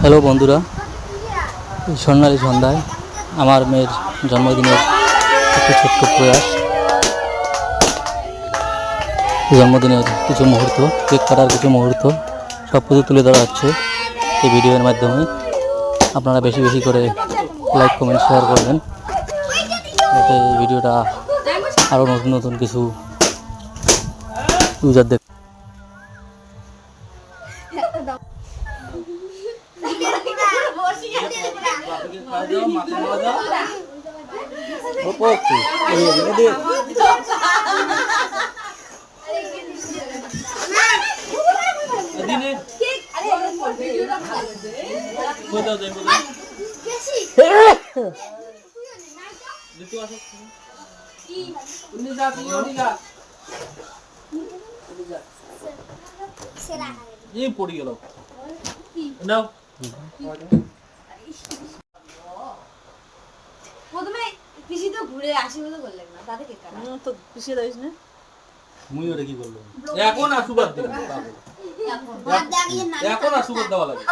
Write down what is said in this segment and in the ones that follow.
Hello বন্ধুরা, এই স্বর্ণালী সন্ধ্যায় আমার মেয়ের জন্মদিনের একটি ছোট্ট প্রয়াস। জন্মদিনের কিছু মুহূর্ত, কেক কাটার কিছু মুহূর্ত সব কিছু তুলে ধরা হচ্ছে এই ভিডিওর মাধ্যমে। আপনারা বেশি বেশি করে লাইক, কমেন্ট, শেয়ার করবেন, যাতে এই ভিডিওটা আরও নতুন নতুন কিছু ইউজার দেখ। পড়ে গেল নাও। প্রথমে পিসি তো ঘুরে আসি বলে বললেন না, তাতে কেক কাটা তো পিছিয়ে দিস না। মুই ওটা কি বললাম, এখন আশুবাদ দিন, এখন আশুবাদ দেওয়া লাগে।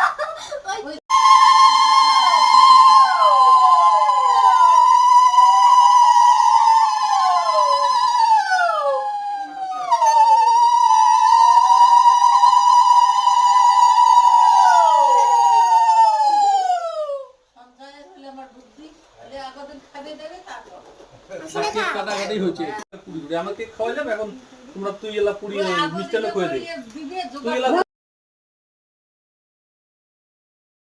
কাটাকাটি হয়েছে, আমাকে খাওয়াইলাম, এখন তোমরা তুই এলা পুরি মিষ্টান্ন করে দে, তুই এলা